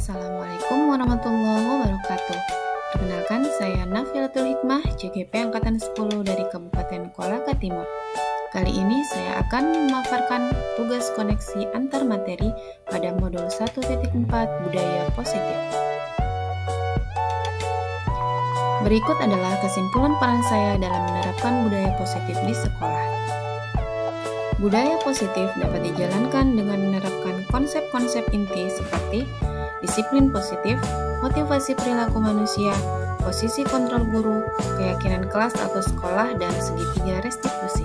Assalamualaikum warahmatullahi wabarakatuh. Perkenalkan, saya Nafilatul Hikmah, CGP Angkatan 10 dari Kabupaten Kolaka Timur. Kali ini saya akan memaparkan tugas koneksi antar materi pada modul 1.4 Budaya Positif. Berikut adalah kesimpulan peran saya dalam menerapkan budaya positif di sekolah. Budaya positif dapat dijalankan dengan menerapkan konsep-konsep inti seperti disiplin positif, motivasi perilaku manusia, posisi kontrol guru, keyakinan kelas atau sekolah, dan segitiga restitusi.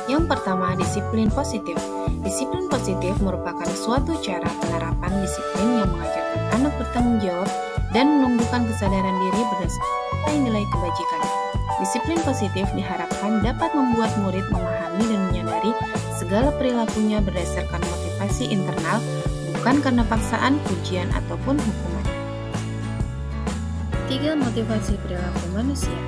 Yang pertama, disiplin positif. Disiplin positif merupakan suatu cara penerapan disiplin yang mengajarkan anak bertanggung jawab dan menumbuhkan kesadaran diri berdasarkan nilai kebajikan. Disiplin positif diharapkan dapat membuat murid memahami dan menyadari segala perilakunya berdasarkan motivasi internal, bukan karena paksaan, pujian, ataupun hukuman. 3. Motivasi perilaku manusia.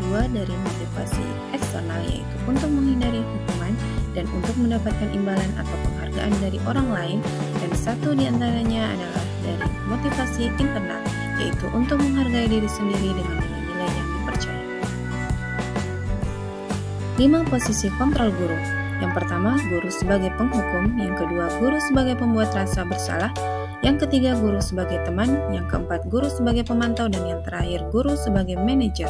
2 dari motivasi eksternal, yaitu untuk menghindari hukuman dan untuk mendapatkan imbalan atau penghargaan dari orang lain, dan 1 diantaranya adalah dari motivasi internal, yaitu untuk menghargai diri sendiri dengan nilai-nilai yang dipercaya. 5. Posisi kontrol guru. Yang pertama, guru sebagai penghukum. Yang kedua, guru sebagai pembuat rasa bersalah. Yang ketiga, guru sebagai teman. Yang keempat, guru sebagai pemantau. Dan yang terakhir, guru sebagai manajer.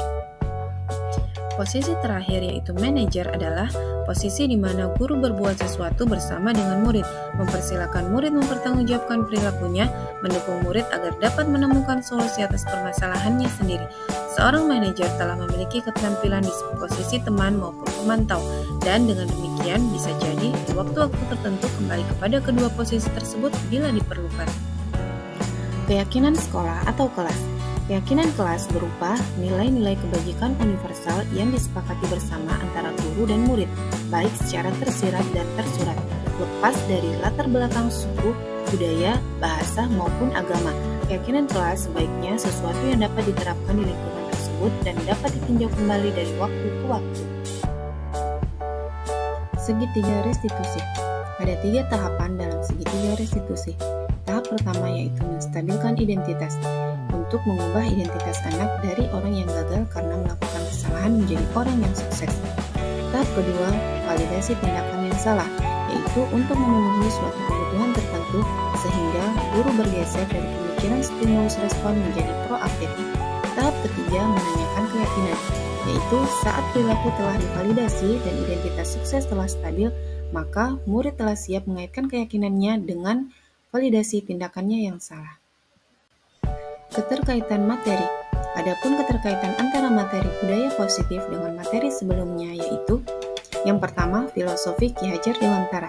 Posisi terakhir, yaitu manajer, adalah posisi di mana guru berbuat sesuatu bersama dengan murid, mempersilahkan murid mempertanggungjawabkan perilakunya, mendukung murid agar dapat menemukan solusi atas permasalahannya sendiri. Seorang manajer telah memiliki keterampilan di posisi teman maupun pemantau, dan dengan demikian bisa jadi di waktu-waktu tertentu kembali kepada kedua posisi tersebut bila diperlukan. Keyakinan sekolah atau kelas. Keyakinan kelas berupa nilai-nilai kebajikan universal yang disepakati bersama antara guru dan murid, baik secara tersirat dan tersurat, lepas dari latar belakang suku, budaya, bahasa, maupun agama. Keyakinan kelas sebaiknya sesuatu yang dapat diterapkan di lingkungan tersebut dan dapat ditinjau kembali dari waktu ke waktu. Segitiga restitusi. Ada 3 tahapan dalam segitiga restitusi. Tahap pertama yaitu menstabilkan identitas, untuk mengubah identitas anak dari orang yang gagal karena melakukan kesalahan menjadi orang yang sukses. Tahap kedua, validasi tindakan yang salah, yaitu untuk memenuhi suatu kebutuhan tertentu sehingga guru bergeser dari pemikiran stimulus respon menjadi proaktif. Tahap ketiga, menanyakan keyakinan, yaitu saat perilaku telah divalidasi dan identitas sukses telah stabil, maka murid telah siap mengaitkan keyakinannya dengan validasi tindakannya yang salah. Keterkaitan materi. Adapun keterkaitan antara materi budaya positif dengan materi sebelumnya, yaitu yang pertama, filosofi Ki Hajar Dewantara.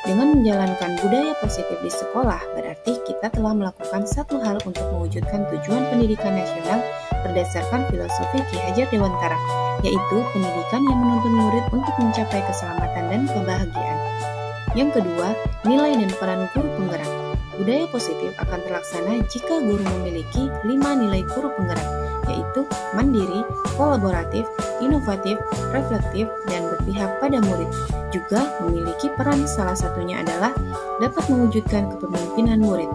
Dengan menjalankan budaya positif di sekolah, berarti kita telah melakukan satu hal untuk mewujudkan tujuan pendidikan nasional berdasarkan filosofi Ki Hajar Dewantara, yaitu pendidikan yang menuntun murid untuk mencapai keselamatan dan kebahagiaan. Yang kedua, nilai dan peran guru penggerak. Budaya positif akan terlaksana jika guru memiliki 5 nilai guru penggerak, yaitu mandiri, kolaboratif, inovatif, reflektif, dan berpihak pada murid. Juga memiliki peran, salah satunya adalah dapat mewujudkan kepemimpinan murid.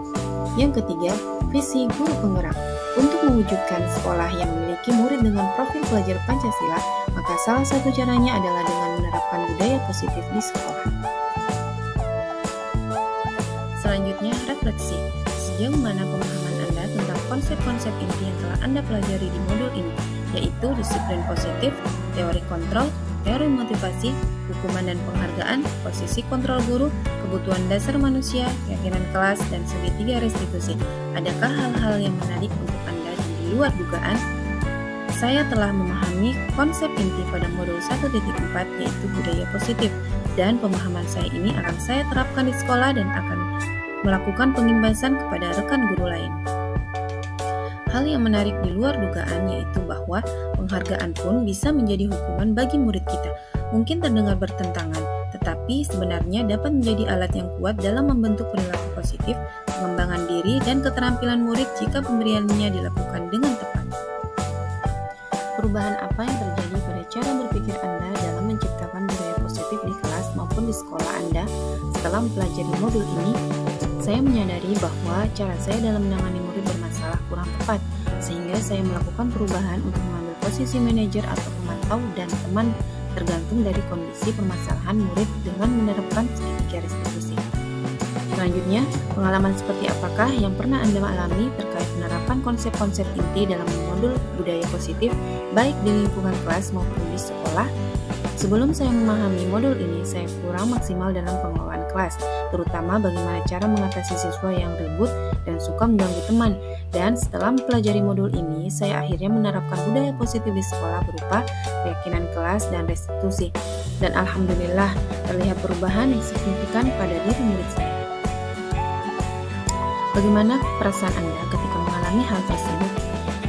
Yang ketiga, visi guru penggerak. Untuk mewujudkan sekolah yang memiliki murid dengan profil pelajar Pancasila, maka salah satu caranya adalah dengan menerapkan budaya positif di sekolah. Selanjutnya, refleksi. Sejauh mana pemahaman Anda tentang konsep-konsep inti yang telah Anda pelajari di modul ini, yaitu disiplin positif, teori kontrol, teori motivasi, hukuman dan penghargaan, posisi kontrol guru, kebutuhan dasar manusia, keyakinan kelas, dan segitiga restitusi. Adakah hal-hal yang menarik untuk Anda dan di luar dugaan? Saya telah memahami konsep inti pada modul 1.4, yaitu budaya positif, dan pemahaman saya ini akan saya terapkan di sekolah dan akan melakukan pengimbasan kepada rekan guru lain. Hal yang menarik di luar dugaan yaitu bahwa penghargaan pun bisa menjadi hukuman bagi murid kita. Mungkin terdengar bertentangan, tetapi sebenarnya dapat menjadi alat yang kuat dalam membentuk perilaku positif, pengembangan diri, dan keterampilan murid jika pemberiannya dilakukan dengan tepat. Perubahan apa yang terjadi pada cara berpikir Anda dalam menciptakan budaya positif di kelas maupun di sekolah Anda setelah mempelajari modul ini? Saya menyadari bahwa cara saya dalam menangani murid bermasalah kurang tepat, sehingga saya melakukan perubahan untuk mengambil posisi manajer atau pemantau dan teman tergantung dari kondisi permasalahan murid dengan menerapkan segitiga restitusi. Selanjutnya, pengalaman seperti apakah yang pernah Anda alami terkait penerapan konsep-konsep inti dalam modul budaya positif, baik di lingkungan kelas maupun di sekolah? Sebelum saya memahami modul ini, saya kurang maksimal dalam pengelolaan kelas, terutama bagaimana cara mengatasi siswa yang ribut dan suka mengganggu teman. Dan setelah mempelajari modul ini, saya akhirnya menerapkan budaya positif di sekolah berupa keyakinan kelas dan restitusi. Dan alhamdulillah, terlihat perubahan yang signifikan pada diri murid saya. Bagaimana perasaan Anda ketika mengalami hal tersebut?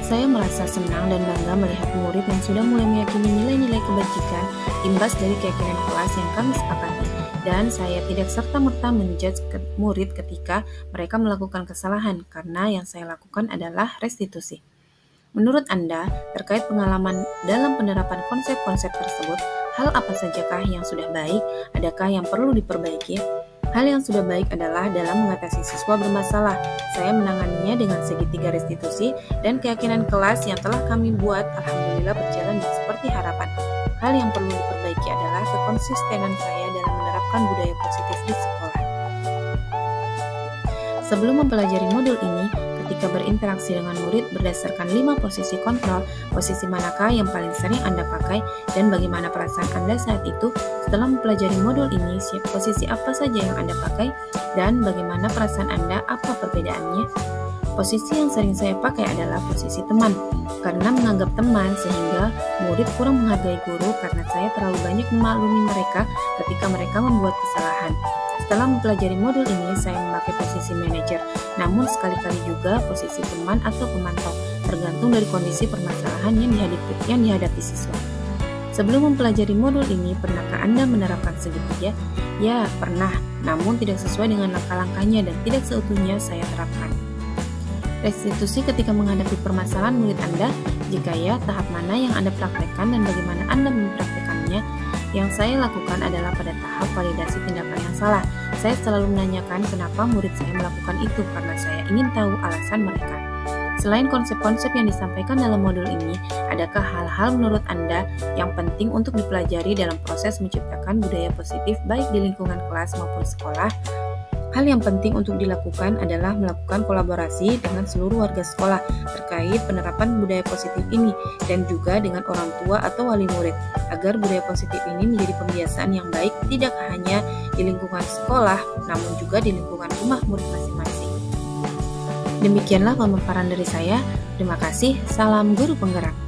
Saya merasa senang dan bangga melihat murid yang sudah mulai meyakini nilai-nilai kebajikan imbas dari keyakinan kelas yang kami sepakati. Dan saya tidak serta-merta menjudge murid ketika mereka melakukan kesalahan, karena yang saya lakukan adalah restitusi. Menurut Anda, terkait pengalaman dalam penerapan konsep-konsep tersebut, hal apa sajakah yang sudah baik? Adakah yang perlu diperbaiki? Hal yang sudah baik adalah dalam mengatasi siswa bermasalah. Saya menanganinya dengan segitiga restitusi dan keyakinan kelas yang telah kami buat alhamdulillah berjalan seperti harapan. Hal yang perlu diperbaiki adalah kekonsistenan saya dalam menerapkan budaya positif di sekolah. Sebelum mempelajari modul ini, ketika berinteraksi dengan murid berdasarkan 5 posisi kontrol, posisi manakah yang paling sering Anda pakai dan bagaimana perasaan Anda saat itu? Setelah mempelajari modul ini, posisi apa saja yang Anda pakai dan bagaimana perasaan Anda, apa perbedaannya? Posisi yang sering saya pakai adalah posisi teman, karena menganggap teman sehingga murid kurang menghargai guru karena saya terlalu banyak memaklumi mereka ketika mereka membuat kesalahan. Setelah mempelajari modul ini, saya memakai posisi manajer, namun sekali-kali juga posisi teman atau pemantau, tergantung dari kondisi permasalahan yang dihadapi siswa. Sebelum mempelajari modul ini, pernahkah Anda menerapkan segitiga? Ya, pernah, namun tidak sesuai dengan langkah-langkahnya dan tidak seutuhnya saya terapkan. Restitusi ketika menghadapi permasalahan murid Anda, jika ya, tahap mana yang Anda praktekkan dan bagaimana Anda mempraktekannya? Yang saya lakukan adalah pada tahap validasi tindakan yang salah. Saya selalu menanyakan kenapa murid saya melakukan itu karena saya ingin tahu alasan mereka. Selain konsep-konsep yang disampaikan dalam modul ini, adakah hal-hal menurut Anda yang penting untuk dipelajari dalam proses menciptakan budaya positif baik di lingkungan kelas maupun sekolah? Hal yang penting untuk dilakukan adalah melakukan kolaborasi dengan seluruh warga sekolah terkait penerapan budaya positif ini dan juga dengan orang tua atau wali murid agar budaya positif ini menjadi pembiasaan yang baik tidak hanya di lingkungan sekolah namun juga di lingkungan rumah murid masing-masing. Demikianlah pemaparan dari saya. Terima kasih. Salam guru penggerak.